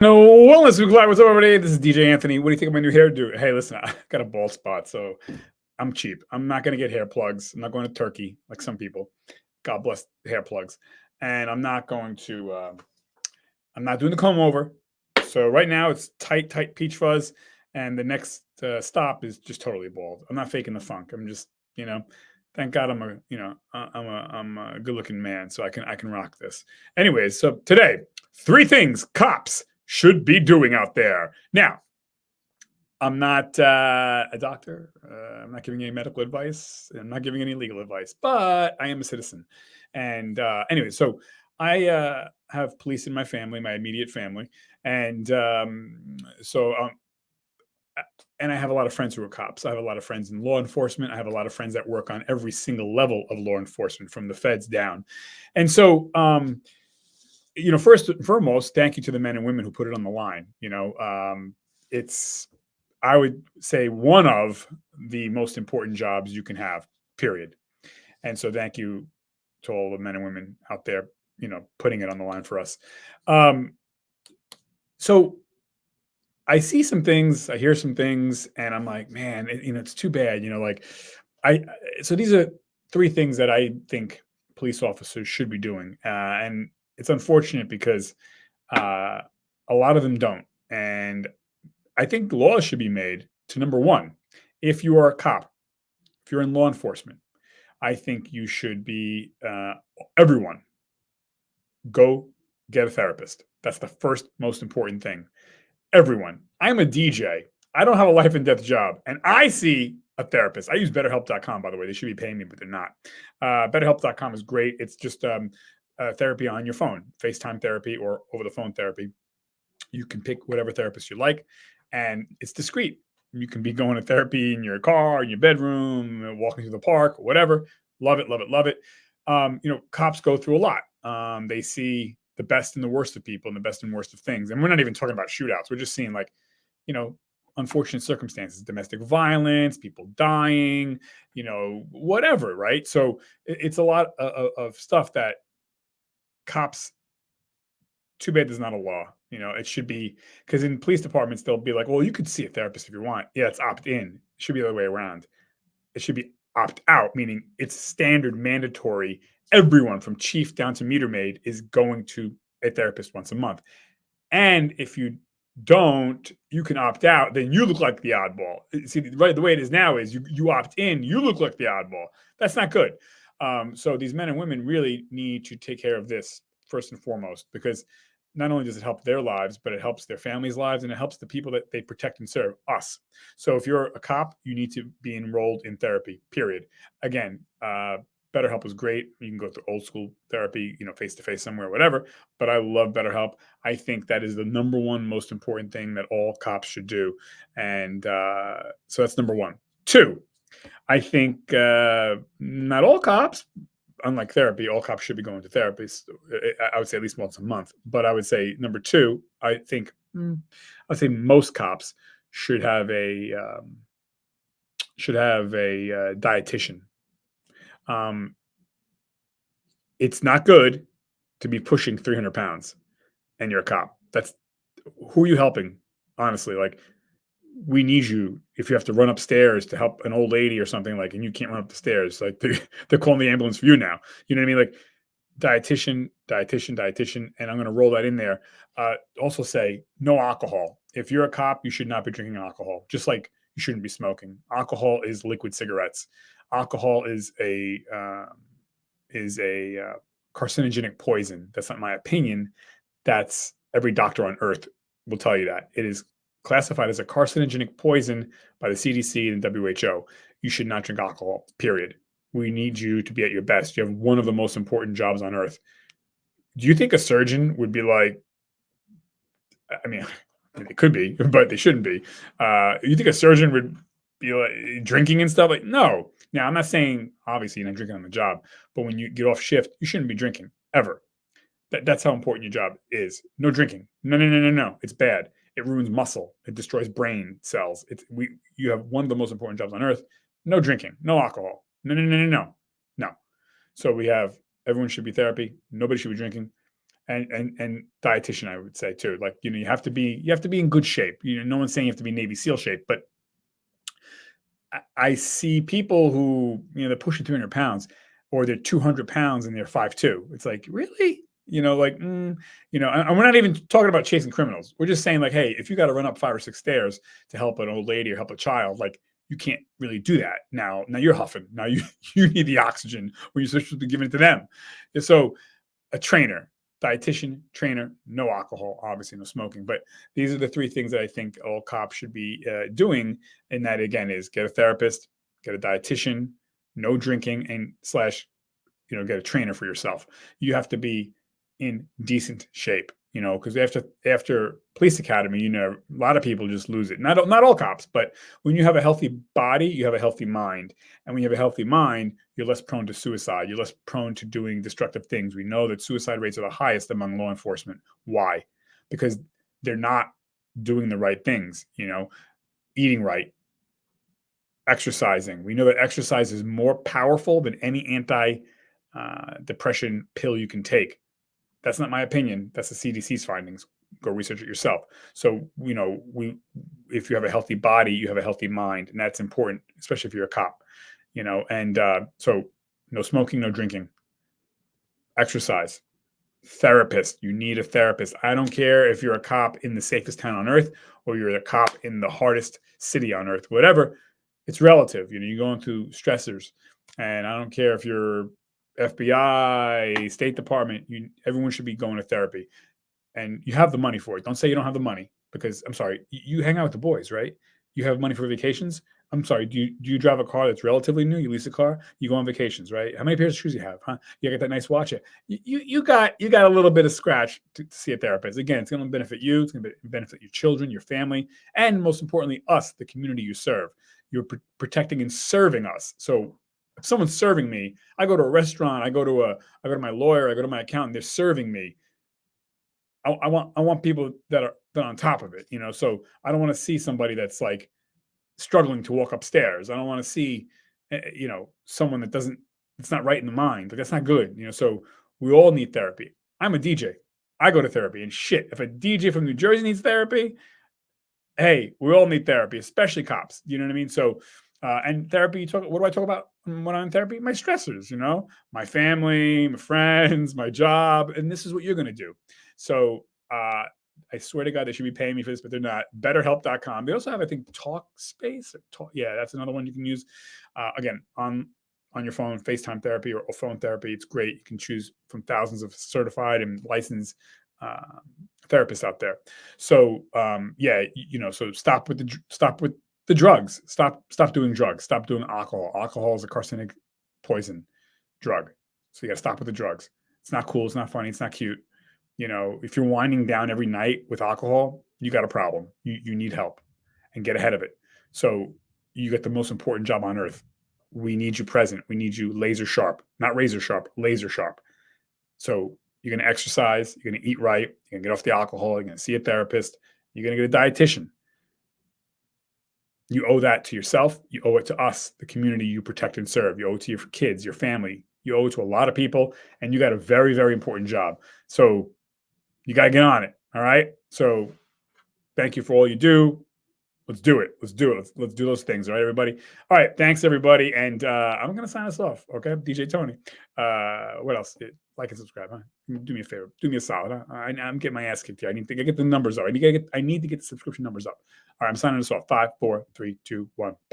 No wellness week live. What's up, everybody? This is DJ Anthony. What do you think of my new hairdo? Hey, listen, I got a bald spot, so I'm cheap. I'm not going to get hair plugs. I'm not going to Turkey like some people. God bless hair plugs. And I'm not going to. I'm not doing the comb over. So right now it's tight peach fuzz, and the next stop is just totally bald. I'm not faking the funk. I'm just, thank God I'm a good looking man, so I can rock this. Anyways, so today, 3 things cops should be doing out there. Now, I'm not a doctor. I'm not giving any medical advice. I'm not giving any legal advice, but I am a citizen. And anyway, so I have police in my family, my immediate family, and and I have a lot of friends who are cops. I have a lot of friends in law enforcement. I have a lot of friends that work on every single level of law enforcement, from the feds down. And so, first and foremost, thank you to the men and women who put it on the line. It's, I would say, one of the most important jobs you can have, period. And so thank you to all the men and women out there, putting it on the line for us. So I see some things, I hear some things, and I'm like, man, it's too bad. I, so these are 3 things that I think police officers should be doing. And it's unfortunate because uh, a lot of them don't. And I think laws should be made to, number one, if you are a cop, if you're in law enforcement, I think you should be, everyone, go get a therapist. That's the first most important thing. Everyone. I'm a DJ. I don't have a life and death job, and I see a therapist. I use BetterHelp.com, by the way. They should be paying me, but they're not. BetterHelp.com is great. It's just therapy on your phone, FaceTime therapy or over the phone therapy. You can pick whatever therapist you like, and it's discreet. You can be going to therapy in your car, in your bedroom, walking through the park, whatever. Love it, love it, love it. Cops go through a lot. They see the best and the worst of people and the best and worst of things. And we're not even talking about shootouts. We're just seeing, like, you know, unfortunate circumstances, domestic violence, people dying, whatever, right? So it's a lot of stuff that cops, too bad there's not a law. It should be, because in police departments, they'll be like, well, you could see a therapist if you want. Yeah, it's opt in. It should be the other way around. It should be opt out, meaning it's standard, mandatory. Everyone from chief down to meter maid is going to a therapist once a month. And if you don't, you can opt out. Then you look like the oddball. See, right, the way it is now is you opt in, you look like the oddball. That's not good. So these men and women really need to take care of this first and foremost, because not only does it help their lives, but it helps their families' lives, and it helps the people that they protect and serve, us. So if you're a cop, you need to be enrolled in therapy, period. Again, BetterHelp is great. You can go through old school therapy, face to face somewhere, whatever. But I love BetterHelp. I think that is the number one most important thing that all cops should do. And so that's number one. 2, I think not all cops, unlike therapy, all cops should be going to therapists. I would say at least once a month. But I would say number 2, I think I'd say most cops should have a dietitian. Um, it's not good to be pushing 300 pounds and you're a cop. That's, who are you helping? Honestly, like, we need you if you have to run upstairs to help an old lady or something, like, and you can't run up the stairs. Like, they're calling the ambulance for you now. You know what I mean? Like, dietitian, and I'm going to roll that in there. Also say no alcohol. If you're a cop, you should not be drinking alcohol. Just like you shouldn't be smoking. Alcohol is liquid cigarettes. Alcohol is a carcinogenic poison. That's not my opinion. That's, every doctor on earth will tell you that. It is classified as a carcinogenic poison by the CDC and WHO. You should not drink alcohol, period. We need you to be at your best. You have one of the most important jobs on earth. Do you think a surgeon would be like, I mean, it could be, but they shouldn't be. You think a surgeon would be like drinking and stuff? Like, no. Now, I'm not saying obviously you're not drinking on the job, but when you get off shift, you shouldn't be drinking ever. That's how important your job is. No drinking. No, no, no, no, no. It's bad. It ruins muscle. It destroys brain cells. You have one of the most important jobs on earth. No drinking. No alcohol. No, no, no, no, no, no. So we have, everyone should be therapy. Nobody should be drinking. and dietitian, I would say too. Like, you have to be in good shape. No one's saying you have to be Navy SEAL shape, but I see people who, they're pushing 300 pounds, or they're 200 pounds and they're 5'2". It's like, really? Like, and we're not even talking about chasing criminals. We're just saying, like, hey, if you got to run up 5 or 6 stairs to help an old lady or help a child, like, you can't really do that. Now you're huffing. Now you you need the oxygen when you're supposed to be giving it to them. And so a trainer, dietitian, trainer, no alcohol, obviously no smoking. But these are the three things that I think all cops should be doing. And that, again, is get a therapist, get a dietitian, no drinking, and slash, get a trainer for yourself. You have to be in decent shape, because after police academy, a lot of people just lose it. Not all cops, but when you have a healthy body, you have a healthy mind. And when you have a healthy mind, you're less prone to suicide. You're less prone to doing destructive things. We know that suicide rates are the highest among law enforcement. Why? Because they're not doing the right things, eating right, exercising. We know that exercise is more powerful than any depression pill you can take. That's not my opinion. That's the CDC's findings. Go research it yourself. So, if you have a healthy body, you have a healthy mind, and that's important, especially if you're a cop. And so no smoking, no drinking, exercise, therapist. You need a therapist. I don't care if you're a cop in the safest town on earth or you're a cop in the hardest city on earth, whatever. It's relative. You're going through stressors, and I don't care if you're FBI, State Department. Everyone should be going to therapy, and you have the money for it. Don't say you don't have the money, because I'm sorry, you hang out with the boys, right? You have money for vacations. I'm sorry, do you drive a car that's relatively new? You lease a car, you go on vacations, right? How many pairs of shoes you have, huh? You got that nice watch. You got a little bit of scratch to see a therapist. Again, it's going to benefit you. It's going to benefit your children, your family, and most importantly, us, the community you serve. You're protecting and serving us. So if someone's serving me, I go to a restaurant, I go to my lawyer, I go to my accountant. They're serving me. I want people that are on top of it. So I don't want to see somebody that's like struggling to walk upstairs. I don't want to see, someone it's not right in the mind. Like, that's not good. So we all need therapy. I'm a DJ. I go to therapy, and shit, if a DJ from New Jersey needs therapy, hey, we all need therapy, especially cops. You know what I mean? So, and therapy, what do I talk about when I'm in therapy? My stressors, my family, my friends, my job. And this is what you're going to do. So, I swear to God, they should be paying me for this, but they're not. BetterHelp.com. They also have, I think, Talkspace. Yeah, that's another one you can use. Again, on your phone, FaceTime therapy or phone therapy. It's great. You can choose from thousands of certified and licensed therapists out there. So, so stop with the drugs. Stop doing drugs. Stop doing alcohol. Alcohol is a carcinic poison drug. So you got to stop with the drugs. It's not cool. It's not funny. It's not cute. If you're winding down every night with alcohol, you got a problem. You need help, and get ahead of it. So you get the most important job on earth. We need you present. We need you laser sharp, not razor sharp, laser sharp. So you're going to exercise. You're going to eat right. You're going to get off the alcohol. You're going to see a therapist. You're going to get a dietitian. You owe that to yourself. You owe it to us, the community you protect and serve. You owe it to your kids, your family. You owe it to a lot of people, and you got a very, very important job. So you got to get on it. All right. So thank you for all you do. Let's do it. Let's do it. Let's do those things. All right, everybody. All right. Thanks, everybody. And I'm going to sign us off. Okay. DJ Tony. What else? Like and subscribe. Huh? Do me a favor. Do me a solid. Huh? I'm getting my ass kicked here. I need to get the numbers up. I need to get the subscription numbers up. All right. I'm signing us off. 5, 4, 3, 2, 1.